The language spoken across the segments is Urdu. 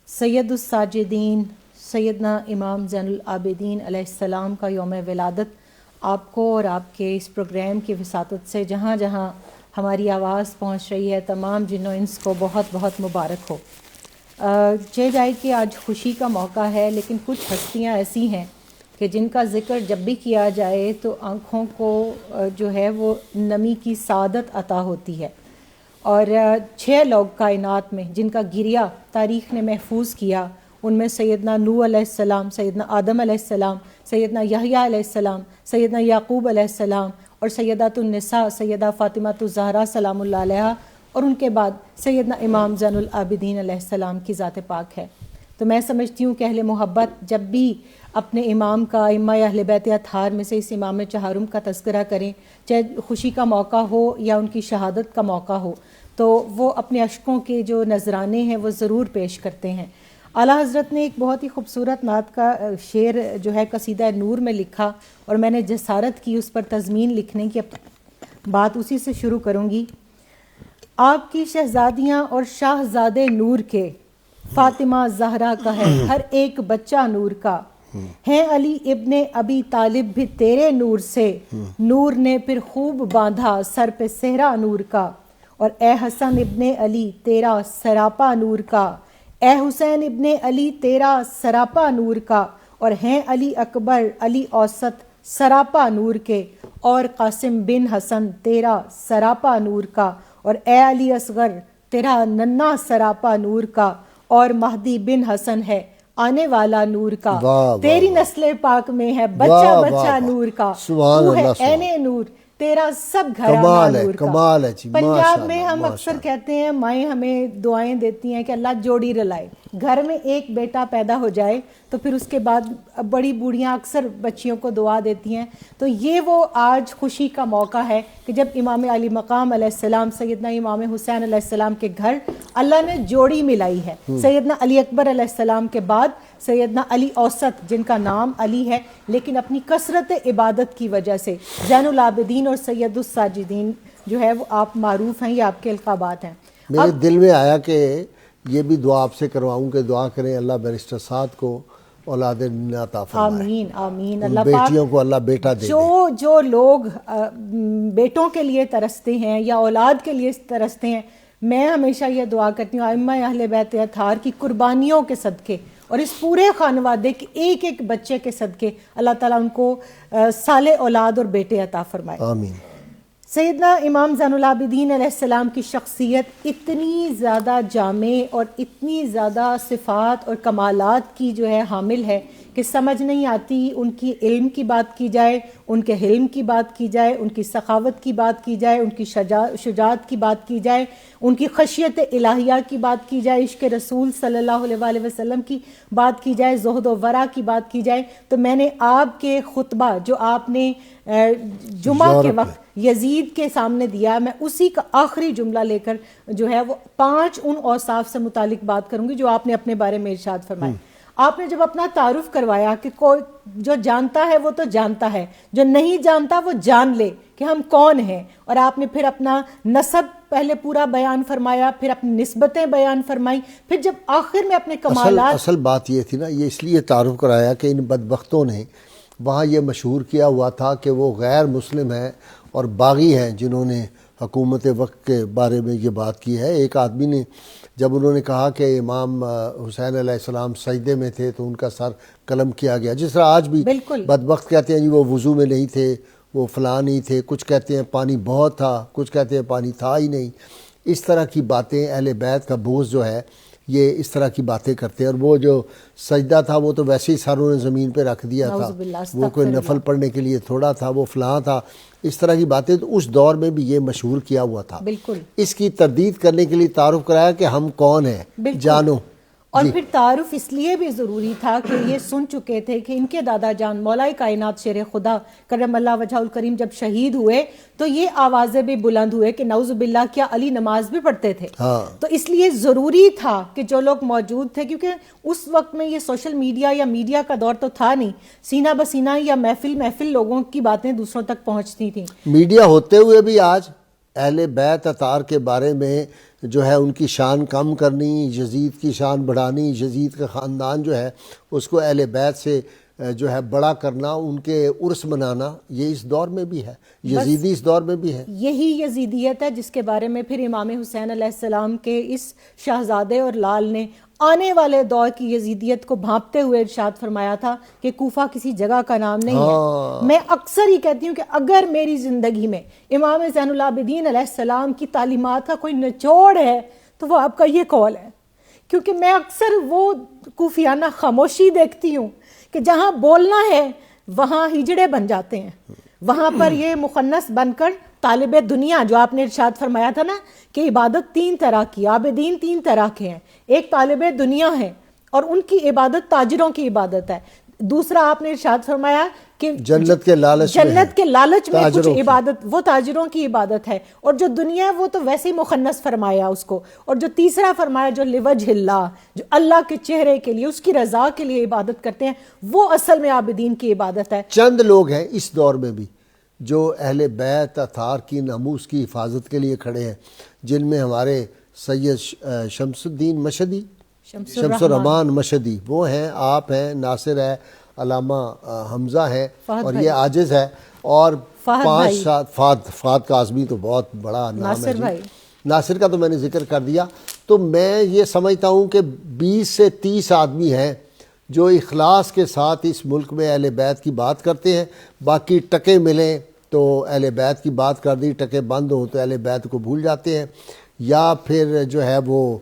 سید الساجدین سیدنا امام زین العابدین علیہ السلام کا یوم ولادت آپ کو اور آپ کے اس پروگرام کی وساطت سے جہاں جہاں ہماری آواز پہنچ رہی ہے تمام جن و انس کو بہت بہت مبارک ہو۔ چہ جائے کہ آج خوشی کا موقع ہے، لیکن کچھ ہستیاں ایسی ہیں کہ جن کا ذکر جب بھی کیا جائے تو آنکھوں کو جو ہے وہ نمی کی سعادت عطا ہوتی ہے۔ اور 6 لوگ کائنات میں جن کا گریہ تاریخ نے محفوظ کیا، ان میں سیدنا نوح علیہ السلام، سیدنا آدم علیہ السلام، سیدنا یحییٰ علیہ السلام، سیدنا یعقوب علیہ السلام اور سیدات النساء سیدہ فاطمہ الزہرا سلام اللہ علیہا، اور ان کے بعد سیدنا امام زین العابدین علیہ السلام کی ذات پاک ہے۔ تو میں سمجھتی ہوں کہ اہل محبت جب بھی اپنے امام کا، ائمہ اہل بیت اطہار میں سے اس امام چہارم کا تذکرہ کریں، چاہے خوشی کا موقع ہو یا ان کی شہادت کا موقع ہو، تو وہ اپنے اشکوں کے جو نذرانے ہیں وہ ضرور پیش کرتے ہیں۔ اعلیٰ حضرت نے ایک بہت ہی خوبصورت نعت کا شعر جو ہے قصیدہ نور میں لکھا، اور میں نے جسارت کی اس پر تضمین لکھنے کی، بات اسی سے شروع کروں گی۔ آپ کی شہزادیاں اور شاہزادے نور کے، فاطمہ زہرا کا ہے ہر ایک بچہ نور کا، ہیں علی ابن ابی طالب بھی تیرے نور سے، نور نے پھر خوب باندھا سر پہ صحرا نور کا، اور اے حسن ابن علی تیرا سراپا نور کا، اے حسین ابن علی تیرا سراپا نور کا، اور ہیں علی اکبر علی اوسط سراپا نور کے، اور قاسم بن حسن تیرا سراپا نور کا، اور اے علی اصغر تیرا ننھا سراپا نور کا، اور مہدی بن حسن ہے آنے والا نور کا، تیری نسل پاک میں ہے بچہ بچہ نور کا، تو ہے عین نور تیرا سب گھرانہ نور کا۔ پنجاب میں ہم اکثر کہتے ہیں، مائیں ہمیں دعائیں دیتی ہیں کہ اللہ جوڑی رلائے، گھر میں ایک بیٹا پیدا ہو جائے تو پھر اس کے بعد بڑی بوڑھیاں اکثر بچیوں کو دعا دیتی ہیں۔ تو یہ وہ آج خوشی کا موقع ہے کہ جب امام علی مقام علیہ السلام سیدنا امام حسین علیہ السلام کے گھر اللہ نے جوڑی ملائی ہے۔ سیدنا علی اکبر علیہ السلام کے بعد سیدنا علی اوسط، جن کا نام علی ہے لیکن اپنی کثرت عبادت کی وجہ سے زین العابدین اور سید الساجدین جو ہے وہ آپ معروف ہیں، یہ آپ کے القابات ہیں۔ میرے دل میں آیا کہ یہ بھی دعا آپ سے کرواؤں کہ دعا کریں اللہ بیرسٹر سعد کو اولاد عطا فرمائے۔ آمین آمین۔ اللہ بیٹیوں کو اللہ بیٹا دے۔ جو لوگ بیٹوں کے لیے ترستے ہیں یا اولاد کے لیے ترستے ہیں، میں ہمیشہ یہ دعا کرتی ہوں ائمہ اہل بیت اطہار کی قربانیوں کے صدقے اور اس پورے خانوادے کے ایک ایک بچے کے صدقے اللہ تعالیٰ ان کو صالح اولاد اور بیٹے عطا فرمائے۔ آمین۔ سیدنا امام زین العابدین علیہ السلام کی شخصیت اتنی زیادہ جامع اور اتنی زیادہ صفات اور کمالات کی جو ہے حامل ہے کہ سمجھ نہیں آتی ان کی علم کی بات کی جائے، ان کے حلم کی بات کی جائے، ان کی سخاوت کی بات کی جائے، ان کی شجاعت کی بات کی جائے، ان کی خشیت الہیہ کی بات کی جائے، عشق رسول صلی اللہ علیہ وآلہ وسلم کی بات کی جائے، زہد و ورع کی بات کی جائے۔ تو میں نے آپ کے خطبہ جو آپ نے جمعہ کے وقت یزید کے سامنے دیا، میں اسی کا آخری جملہ لے کر جو ہے وہ 5 ان اوصاف سے متعلق بات کروں گی جو آپ نے اپنے بارے میں ارشاد فرمائے۔ آپ نے جب اپنا تعارف کروایا کہ کوئی جو جانتا ہے وہ تو جانتا ہے، جو نہیں جانتا وہ جان لے کہ ہم کون ہیں، اور آپ نے پھر اپنا نسب پہلے پورا بیان فرمایا، پھر اپنی نسبتیں بیان فرمائی، پھر جب آخر میں اپنے کمالات۔ اصل بات یہ تھی نا، یہ اس لیے تعارف کرایا کہ ان بدبختوں نے وہاں یہ مشہور کیا ہوا تھا کہ وہ غیر مسلم ہیں اور باغی ہیں جنہوں نے حکومت وقت کے بارے میں یہ بات کی ہے۔ ایک آدمی نے جب انہوں نے کہا کہ امام حسین علیہ السلام سجدے میں تھے تو ان کا سر قلم کیا گیا، جس طرح آج بھی بدبخت کہتے ہیں جی وہ وضو میں نہیں تھے، وہ فلاں نہیں تھے، کچھ کہتے ہیں پانی بہت تھا، کچھ کہتے ہیں پانی تھا ہی نہیں۔ اس طرح کی باتیں اہل بیت کا بوجھ جو ہے یہ اس طرح کی باتیں کرتے ہیں، اور وہ جو سجدہ تھا وہ تو ویسے ہی سر نے زمین پہ رکھ دیا تھا، وہ کوئی نفل پڑھنے کے لیے تھوڑا تھا، وہ فلاں تھا، اس طرح کی باتیں تو اس دور میں بھی یہ مشہور کیا ہوا تھا۔ بالکل اس کی تردید کرنے کے لیے تعارف کرایا کہ ہم کون ہیں، جانو۔ اور پھر تعارف اس لیے بھی ضروری تھا کہ یہ سن چکے تھے کہ ان کے دادا جان مولا کائنات شیر خدا کرم اللہ وجہ الکریم جب شہید ہوئے تو یہ آوازیں بھی بلند ہوئے کہ نعوذ باللہ کیا علی نماز بھی پڑھتے تھے۔ تو اس لیے ضروری تھا کہ جو لوگ موجود تھے، کیونکہ اس وقت میں یہ سوشل میڈیا یا میڈیا کا دور تو تھا نہیں، سینہ بسینہ یا محفل لوگوں کی باتیں دوسروں تک پہنچتی تھیں۔ میڈیا ہوتے ہوئے بھی آج اہل بیت اطہار کے بارے میں جو ہے ان کی شان کم کرنی، یزید کی شان بڑھانی، یزید کا خاندان جو ہے اس کو اہل بیت سے جو ہے بڑا کرنا، ان کے عرس منانا، یہ اس دور میں بھی ہے، یزیدی اس دور میں بھی ہے۔ یہی یزیدیت ہے جس کے بارے میں پھر امام حسین علیہ السلام کے اس شہزادے اور لال نے آنے والے دور کی یزیدیت کو بھانپتے ہوئے ارشاد فرمایا تھا کہ کوفہ کسی جگہ کا نام نہیں ہے۔ میں اکثر ہی کہتی ہوں کہ اگر میری زندگی میں امام زین العابدین علیہ السلام کی تعلیمات کا کوئی نچوڑ ہے تو وہ آپ کا یہ قول ہے، کیونکہ میں اکثر وہ کوفیانہ خاموشی دیکھتی ہوں کہ جہاں بولنا ہے وہاں ہجڑے بن جاتے ہیں، وہاں پر یہ مخنث بن کر طالب دنیا، جو آپ نے ارشاد فرمایا تھا نا کہ عبادت 3 طرح کی، عابدین 3 طرح کے ہیں، ایک طالب دنیا ہے اور ان کی عبادت تاجروں کی عبادت ہے، دوسرا آپ نے ارشاد فرمایا کہ جنت کے لالچ میں کچھ عبادت وہ تاجروں کی عبادت ہے، اور جو دنیا ہے وہ تو ویسے ہی مخنث فرمایا اس کو، اور جو تیسرا فرمایا جو لوجہ اللہ، جو اللہ کے چہرے کے لیے، اس کی رضا کے لیے عبادت کرتے ہیں، وہ اصل میں عابدین کی عبادت ہے۔ چند لوگ ہیں اس دور میں بھی جو اہل بیت اطہار کی ناموس کی حفاظت کے لیے کھڑے ہیں، جن میں ہمارے سید شمس الدین مشہدی، شمس الرحمان مشہدی وہ ہیں، آپ ہیں، ناصر ہے، علامہ حمزہ ہے، اور یہ عاجز ہے، اور 5 فہد کاظمی تو بہت بڑا نام ہے، ناصر کا تو میں نے ذکر کر دیا۔ تو میں یہ سمجھتا ہوں کہ 20 سے 30 آدمی ہیں جو اخلاص کے ساتھ اس ملک میں اہل بیت کی بات کرتے ہیں، باقی ٹکے ملیں تو اہل بیت کی بات کر دی، ٹکے بند ہوں تو اہل بیت کو بھول جاتے ہیں، یا پھر جو ہے وہ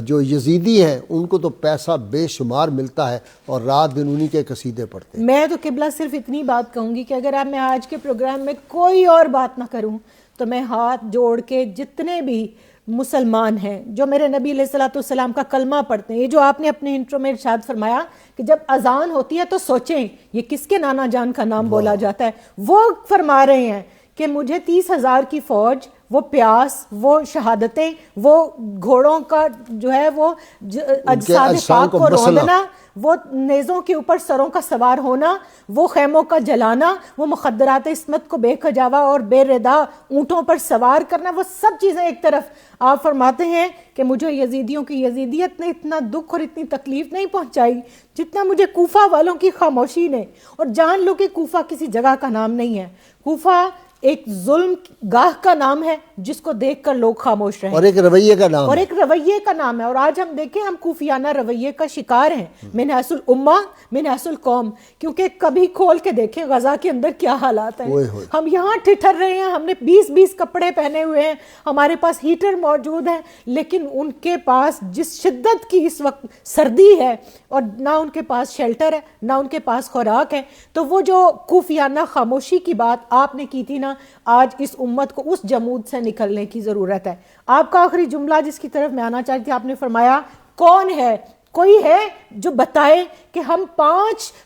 جو یزیدی ہیں ان کو تو پیسہ بے شمار ملتا ہے اور رات دن انہی کے قصیدے پڑھتے ہیں۔ میں تو قبلہ صرف اتنی بات کہوں گی کہ اگر آپ میں آج کے پروگرام میں کوئی اور بات نہ کروں تو میں ہاتھ جوڑ کے جتنے بھی مسلمان ہیں جو میرے نبی علیہ الصلوۃ والسلام کا کلمہ پڑھتے ہیں، یہ جو آپ نے اپنے انٹرو میں ارشاد فرمایا کہ جب اذان ہوتی ہے تو سوچیں یہ کس کے نانا جان کا نام بولا جاتا ہے، وہ فرما رہے ہیں کہ مجھے 30,000 کی فوج، وہ پیاس، وہ شہادتیں، وہ گھوڑوں کا جو ہے وہ اجساد پاک کو روندنا، وہ نیزوں کے اوپر سروں کا سوار ہونا، وہ خیموں کا جلانا، وہ مخدرات عصمت کو بے کجاوا اور بے ردا اونٹوں پر سوار کرنا، وہ سب چیزیں ایک طرف، آپ فرماتے ہیں کہ مجھے یزیدیوں کی یزیدیت نے اتنا دکھ اور اتنی تکلیف نہیں پہنچائی جتنا مجھے کوفہ والوں کی خاموشی نے۔ اور جان لو کہ کوفہ کسی جگہ کا نام نہیں ہے، کوفہ ایک ظلم گاہ کا نام ہے جس کو دیکھ کر لوگ خاموش رہے، اور ایک رویے کا نام، اور ایک رویے کا نام ہے۔ اور آج ہم دیکھیں ہم کوفیانہ رویے کا شکار ہیں، من حیث الامہ من حیث القوم، کیونکہ کبھی کھول کے دیکھیں غزہ کے اندر کیا حالات ہیں، ہم یہاں ٹھٹر رہے ہیں، ہم نے 20 کپڑے پہنے ہوئے ہیں، ہمارے پاس ہیٹر موجود ہیں، لیکن ان کے پاس جس شدت کی اس وقت سردی ہے اور نہ ان کے پاس شیلٹر ہے نہ ان کے پاس خوراک ہے، تو وہ جو کوفیانہ خاموشی کی بات آپ نے کی تھی نا، آج اس امت کو اس جمود سے نکلنے کی ضرورت ہے۔ آپ کا آخری جملہ جس کی طرف میں آنا چاہتی تھی، آپ نے فرمایا کون ہے، کوئی ہے جو بتائے کہ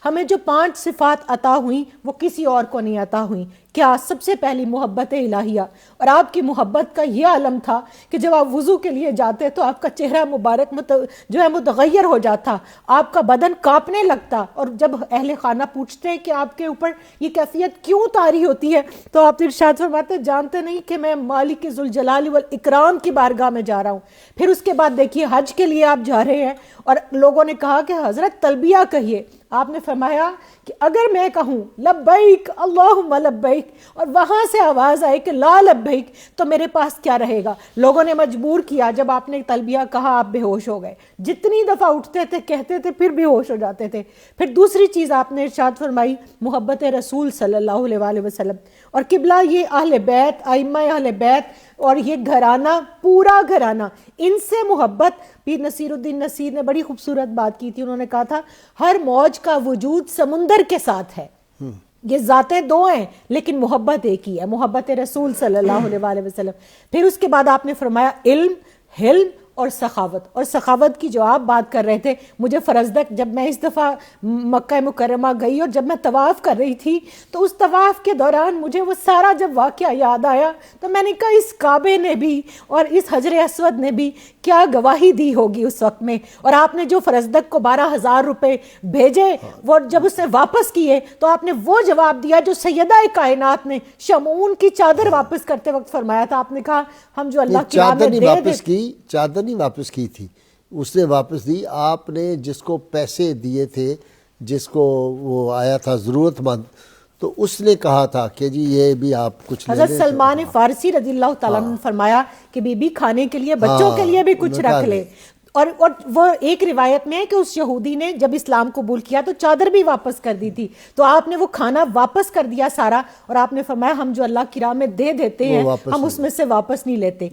ہمیں جو 5 صفات عطا ہوئیں وہ کسی اور کو نہیں عطا ہوئیں۔ کیا؟ سب سے پہلی محبت الہیہ، اور آپ کی محبت کا یہ عالم تھا کہ جب آپ وضو کے لیے جاتے تو آپ کا چہرہ مبارک جو ہے متغیر ہو جاتا، آپ کا بدن کانپنے لگتا، اور جب اہل خانہ پوچھتے ہیں کہ آپ کے اوپر یہ کیفیت کیوں طاری ہوتی ہے تو آپ ارشاد فرماتے جانتے نہیں کہ میں مالک ذوالجلال والاکرام کی بارگاہ میں جا رہا ہوں۔ پھر اس کے بعد دیکھیے حج کے لیے آپ جا رہے ہیں اور لوگوں نے کہا کہ حضرت تلبیہ کہیے، آپ نے فرمایا کہ اگر میں کہوں لبیک اللہم لبیک اور وہاں سے آواز آئے کہ لا لبیک تو میرے پاس کیا رہے گا؟ لوگوں نے مجبور کیا، جب آپ نے تلبیہ کہا آپ بے ہوش ہو گئے، جتنی دفعہ اٹھتے تھے کہتے تھے پھر بے ہوش ہو جاتے تھے۔ پھر دوسری چیز آپ نے ارشاد فرمائی محبت رسول صلی اللہ علیہ وسلم، اور قبلہ یہ اہل بیت، ائمہ اہل بیت اور یہ گھرانہ، پورا گھرانہ، ان سے محبت۔ پیر نصیر الدین نصیر نے بڑی خوبصورت بات کی تھی، انہوں نے کہا تھا ہر موج کا وجود سمندر کے ساتھ ہے، یہ ذاتیں 2 ہیں لیکن محبت ایک ہی ہے، محبت رسول صلی اللہ علیہ وسلم۔ پھر اس کے بعد آپ نے فرمایا علم، حلم اور سخاوت کی جو آپ بات کر رہے تھے، مجھے فرزدق جب میں اس دفعہ مکہ مکرمہ گئی اور جب میں طواف کر رہی تھی تو اس طواف کے دوران مجھے وہ سارا جب واقعہ یاد آیا تو میں نے کہا اس کعبے نے بھی اور اس حجر اسود نے بھی کیا گواہی دی ہوگی اس وقت میں. اور آپ نے جو فرزدق کو 12,000 روپے بھیجے وہ جب اس نے واپس کیے تو آپ نے وہ جواب دیا جو سیدہ کائنات نے شمعون کی چادر واپس کرتے وقت فرمایا تھا. آپ نے کہا ہم جو اللہ کی راہ میں چادر نہیں واپس کی تھی، اس نے واپس دی. آپ نے جس کو پیسے دیے تھے، جس کو وہ آیا تھا ضرورت مند، تو اس نے کہا تھا کہ جی یہ بھی آپ کچھ لے لیں. حضرت سلمان فارسی رضی اللہ تعالیٰ عنہ نے فرمایا کہ بی بی کھانے کے لیے بچوں کے لیے بھی کچھ رکھ لے. اور وہ ایک روایت میں ہے کہ اس یہودی نے جب اسلام قبول کیا تو چادر بھی واپس کر دی تھی، تو آپ نے وہ کھانا واپس کر دیا سارا، اور آپ نے فرمایا ہم جو اللہ کی راہ میں دے دیتے ہیں ہم اس میں سے واپس نہیں لیتے.